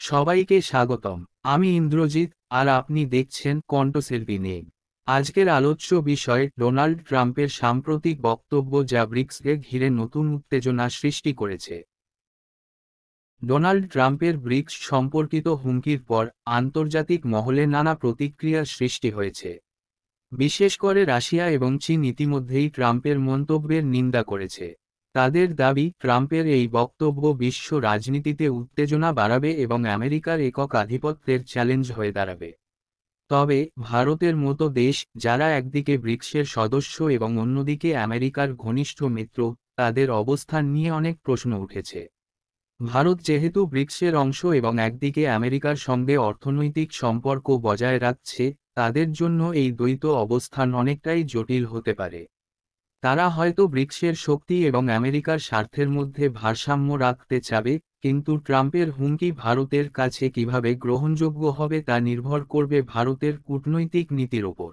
সবাইকে স্বাগতম। আমি ইন্দ্রজিৎ, আর আপনি দেখছেন কণ্ঠশিল্পী নেম। আজকের আলোচ্য বিষয় ডোনাল্ড ট্রাম্পের সাম্প্রতিক বক্তব্য, যা ব্রিক্সকে ঘিরে নতুন উত্তেজনা সৃষ্টি করেছে। ডোনাল্ড ট্রাম্পের ব্রিক্স সম্পর্কিত হুমকির পর আন্তর্জাতিক মহলে নানা প্রতিক্রিয়ার সৃষ্টি হয়েছে। বিশেষ করে রাশিয়া এবং চীন ইতিমধ্যেই ট্রাম্পের মন্তব্যের নিন্দা করেছে। তাদের দাবি, ট্রাম্পের এই বক্তব্য বিশ্ব রাজনীতিতে উত্তেজনা বাড়াবে এবং আমেরিকার একক আধিপত্যের চ্যালেঞ্জ হয়ে দাঁড়াবে। তবে ভারতের মতো দেশ, যারা একদিকে ব্রিক্সের সদস্য এবং অন্যদিকে আমেরিকার ঘনিষ্ঠ মিত্র, তাদের অবস্থান নিয়ে অনেক প্রশ্ন উঠেছে। ভারত যেহেতু ব্রিক্সের অংশ এবং একদিকে আমেরিকার সঙ্গে অর্থনৈতিক সম্পর্ক বজায় রাখছে, তাদের জন্য এই দ্বৈত অবস্থান অনেকটাই জটিল হতে পারে। তারা হয়তো ব্রিক্সের শক্তি এবং আমেরিকার স্বার্থের মধ্যে ভারসাম্য রাখতে চাবে, কিন্তু ট্রাম্পের হুমকি ভারতের কাছে কিভাবে গ্রহণযোগ্য হবে তা নির্ভর করবে ভারতের কূটনৈতিক নীতির ওপর।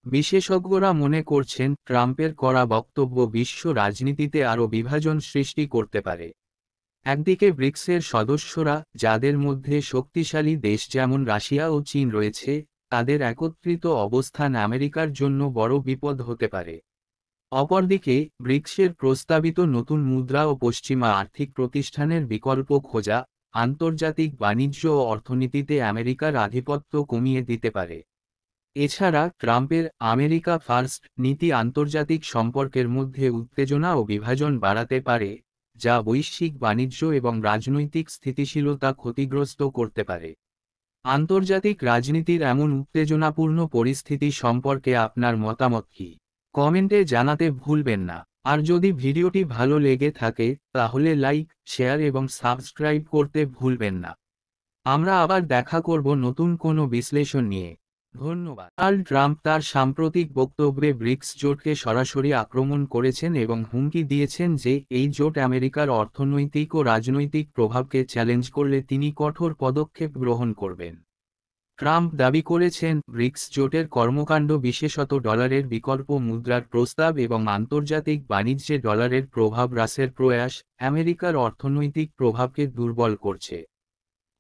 বিশেষজ্ঞরা মনে করছেন, ট্রাম্পের করা বক্তব্য বিশ্ব রাজনীতিতে আরও বিভাজন সৃষ্টি করতে পারে। একদিকে ব্রিক্সের সদস্যরা, যাদের মধ্যে শক্তিশালী দেশ যেমন রাশিয়া ও চীন রয়েছে, তাদের একত্রিত অবস্থান আমেরিকার জন্য বড় বিপদ হতে পারে। অপরদিকে ব্রিক্সের প্রস্তাবিত নতুন মুদ্রা ও পশ্চিমা আর্থিক প্রতিষ্ঠানের বিকল্প খোঁজা আন্তর্জাতিক বাণিজ্য ও অর্থনীতিতে আমেরিকার আধিপত্য কমিয়ে দিতে পারে। এছাড়া ট্রাম্পের আমেরিকা ফার্স্ট নীতি আন্তর্জাতিক সম্পর্কের মধ্যে উত্তেজনা ও বিভাজন বাড়াতে পারে, যা বৈশ্বিক বাণিজ্য এবং রাজনৈতিক স্থিতিশীলতা ক্ষতিগ্রস্ত করতে পারে। আন্তর্জাতিক রাজনীতির এমন উত্তেজনাপূর্ণ পরিস্থিতি সম্পর্কে আপনার মতামত কী? কমেন্টে জানাতে ভুলবেন না। আর যদি ভিডিওটি ভালো লেগে থাকে, তাহলে লাইক, শেয়ার এবং সাবস্ক্রাইব করতে ভুলবেন না। আমরা আবার দেখা করব নতুন কোনো বিশ্লেষণ নিয়ে। ধন্যবাদ। ডোনাল্ড ট্রাম্প তার সাম্প্রতিক বক্তব্যে ব্রিক্স জোটকে সরাসরি আক্রমণ করেছেন এবং হুমকি দিয়েছেন যে এই জোট আমেরিকার অর্থনৈতিক ও রাজনৈতিক প্রভাবকে চ্যালেঞ্জ করলে তিনি কঠোর পদক্ষেপ গ্রহণ করবেন। ট্রাম্প দাবি করেছেন, ব্রিক্স জোটের কর্মকাণ্ড, বিশেষত ডলারের বিকল্প মুদ্রার প্রস্তাব এবং আন্তর্জাতিক বাণিজ্যে ডলারের প্রভাব হ্রাসের প্রয়াস, আমেরিকার অর্থনৈতিক প্রভাবকে দুর্বল করছে।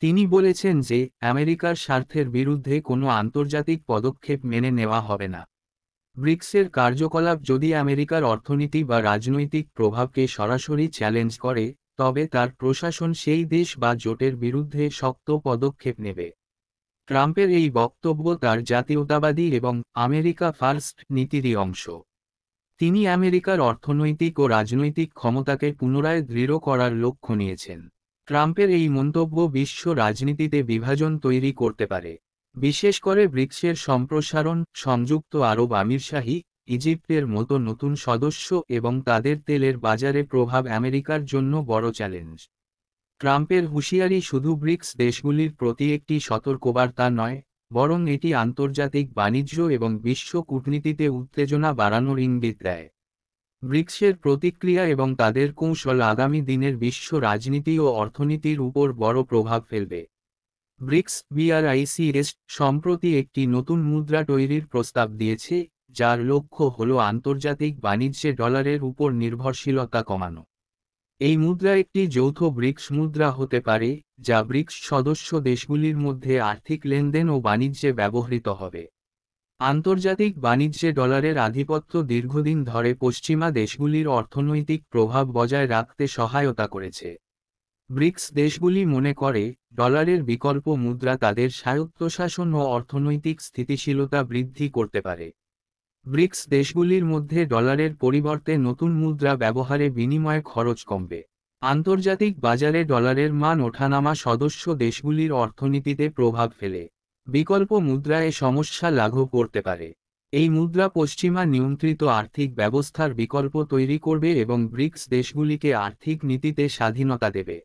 তিনি বলেছেন যে আমেরিকার স্বার্থের বিরুদ্ধে কোনো আন্তর্জাতিক পদক্ষেপ মেনে নেওয়া হবে না। ব্রিক্সের কার্যকলাপ যদি আমেরিকার অর্থনীতি বা রাজনৈতিক প্রভাবকে সরাসরি চ্যালেঞ্জ করে, তবে তার প্রশাসন সেই দেশ বা জোটের বিরুদ্ধে শক্ত পদক্ষেপ নেবে। ট্রাম্পের এই বক্তব্য তার জাতীয়তাবাদী এবং আমেরিকা ফার্স্ট নীতিরই অংশ। তিনি আমেরিকার অর্থনৈতিক ও রাজনৈতিক ক্ষমতাকে পুনরায় দৃঢ় করার লক্ষ্য নিয়েছেন। ট্রাম্পের এই মন্তব্য বিশ্ব রাজনীতিতে বিভাজন তৈরি করতে পারে, বিশেষ করে ব্রিক্সের সম্প্রসারণ, সংযুক্ত আরব আমিরশাহী, ইজিপ্টের মতো নতুন সদস্য এবং তাদের তেলের বাজারে প্রভাব আমেরিকার জন্য বড় চ্যালেঞ্জ। ট্রাম্পের হুঁশিয়ারি শুধু ব্রিক্স দেশগুলির প্রতি একটি সতর্কবার্তা নয়, বরং এটি আন্তর্জাতিক বাণিজ্য এবং বিশ্ব কূটনীতিতে উত্তেজনা বাড়ানোর ইঙ্গিত দেয়। ব্রিক্সের প্রতিক্রিয়া এবং তাদের কৌশল আগামী দিনের বিশ্ব রাজনীতি ও অর্থনীতির উপর বড় প্রভাব ফেলবে। ব্রিক্স বিআরআইসিএস সম্প্রতি একটি নতুন মুদ্রা তৈরির প্রস্তাব দিয়েছে, যার লক্ষ্য হল আন্তর্জাতিক বাণিজ্যে ডলারের উপর নির্ভরশীলতা কমানো। এই মুদ্রা একটি যৌথ ব্রিক্স মুদ্রা হতে পারে, যা ব্রিক্স সদস্য দেশগুলির মধ্যে আর্থিক লেনদেন ও বাণিজ্যে ব্যবহৃত হবে। আন্তর্জাতিক বাণিজ্যে ডলারের আধিপত্য দীর্ঘদিন ধরে পশ্চিমা দেশগুলির অর্থনৈতিক প্রভাব বজায় রাখতে সহায়তা করেছে। ব্রিক্স দেশগুলি মনে করে, ডলারের বিকল্প মুদ্রা তাদের স্বায়ত্তশাসন ও অর্থনৈতিক স্থিতিশীলতা বৃদ্ধি করতে পারে। ব্রিক্স দেশগুলির মধ্যে ডলারের পরিবর্তে নতুন মুদ্রা ব্যবহারে বিনিময় খরচ কমবে। আন্তর্জাতিক বাজারে ডলারের মান ওঠানামা সদস্য দেশগুলির অর্থনীতিতে প্রভাব ফেলে। বিকল্প মুদ্রায় সমস্যা লাঘব করতে পারে। এই মুদ্রা পশ্চিমা নিয়ন্ত্রিত আর্থিক ব্যবস্থার বিকল্প তৈরি করবে এবং ব্রিক্স দেশগুলিকে আর্থিক নীতিতে স্বাধীনতা দেবে।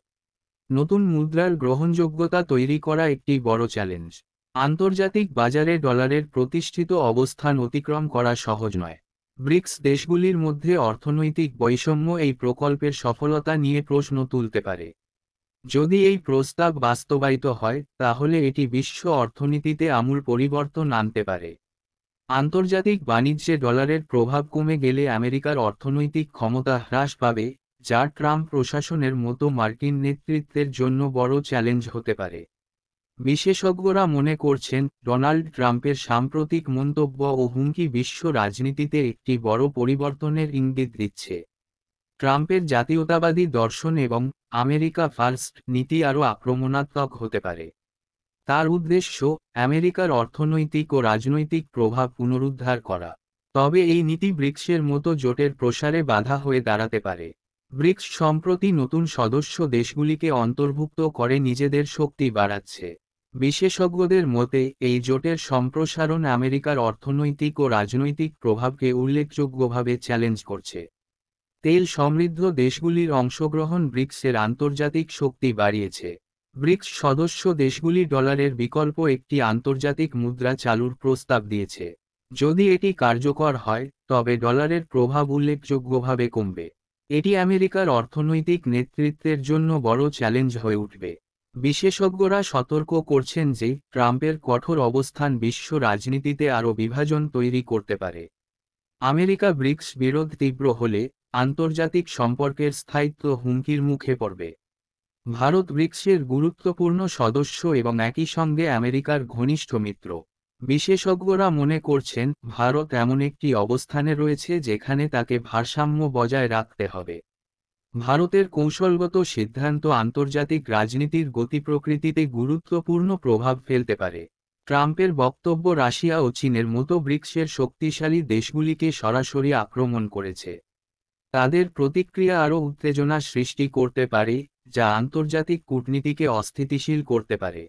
নতুন মুদ্রার গ্রহণযোগ্যতা তৈরি করা একটি বড় চ্যালেঞ্জ। আন্তর্জাতিক বাজারে ডলারের প্রতিষ্ঠিত অবস্থান অতিক্রম করা সহজ নয়। ব্রিক্স দেশগুলির মধ্যে অর্থনৈতিক বৈষম্য এই প্রকল্পের সফলতা নিয়ে প্রশ্ন তুলতে পারে। যদি এই প্রস্তাব বাস্তবায়িত হয়, তাহলে এটি বিশ্ব অর্থনীতিতে আমূল পরিবর্তন আনতে পারে। আন্তর্জাতিক বাণিজ্যে ডলারের প্রভাব কমে গেলে আমেরিকার অর্থনৈতিক ক্ষমতা হ্রাস পাবে, যা ট্রাম্প প্রশাসনের মতো মার্কিন নেতৃত্বের জন্য বড় চ্যালেঞ্জ হতে পারে। বিশেষজ্ঞরা মনে করছেন, ডোনাল্ড ট্রাম্পের সাম্প্রতিক মন্তব্য ও হুমকি বিশ্ব রাজনীতিতে একটি বড় পরিবর্তনের ইঙ্গিত দিচ্ছে। ট্রাম্পের জাতীয়তাবাদী দর্শন এবং আমেরিকা ফার্স্ট নীতি আরও আক্রমণাত্মক হতে পারে। তার উদ্দেশ্য আমেরিকার অর্থনৈতিক ও রাজনৈতিক প্রভাব পুনরুদ্ধার করা। তবে এই নীতি ব্রিক্সের মতো জোটের প্রসারে বাধা হয়ে দাঁড়াতে পারে। ব্রিক্স সম্প্রতি নতুন সদস্য দেশগুলিকে অন্তর্ভুক্ত করে নিজেদের শক্তি বাড়াচ্ছে। বিশেষজ্ঞদের মতে এই জোটের সম্প্রসারণ আমেরিকার অর্থনৈতিক ও রাজনৈতিক প্রভাবকে উল্লেখযোগ্যভাবে চ্যালেঞ্জ করছে। তেল সমৃদ্ধ দেশগুলির অংশগ্রহণ ব্রিক্সের আন্তর্জাতিক শক্তি বাড়িয়েছে। ব্রিক্স সদস্য দেশগুলি ডলারের বিকল্প একটি আন্তর্জাতিক মুদ্রা চালুর প্রস্তাব দিয়েছে। যদি এটি কার্যকর হয়, তবে ডলারের প্রভাব উল্লেখযোগ্যভাবে কমবে। এটি আমেরিকার অর্থনৈতিক নেতৃত্বের জন্য বড় চ্যালেঞ্জ হয়ে উঠবে। বিশেষজ্ঞরা সতর্ক করছেন যে ট্রাম্পের কঠোর অবস্থান বিশ্ব রাজনীতিতে আরও বিভাজন তৈরি করতে পারে। আমেরিকা ব্রিক্স বিরোধ তীব্র হলে আন্তর্জাতিক সম্পর্কের স্থায়িত্ব হুমকির মুখে পড়বে। ভারত ব্রিক্সের গুরুত্বপূর্ণ সদস্য এবং একই সঙ্গে আমেরিকার ঘনিষ্ঠ মিত্র। বিশেষজ্ঞরা মনে করছেন, ভারত এমন একটি অবস্থানে রয়েছে যেখানে তাকে ভারসাম্য বজায় রাখতে হবে। ভারতের কৌশলগত সিদ্ধান্ত আন্তর্জাতিক রাজনীতির গতি প্রকৃতিতে গুরুত্বপূর্ণ প্রভাব ফেলতে পারে। ট্রাম্পের বক্তব্য রাশিয়া ও চীনের মতো ব্রিক্সের শক্তিশালী দেশগুলিকে সরাসরি আক্রমণ করেছে। তাদের প্রতিক্রিয়া আরও উত্তেজনা সৃষ্টি করতে পারে, যা আন্তর্জাতিক কূটনীতিকে অস্থিতিশীল করতে পারে।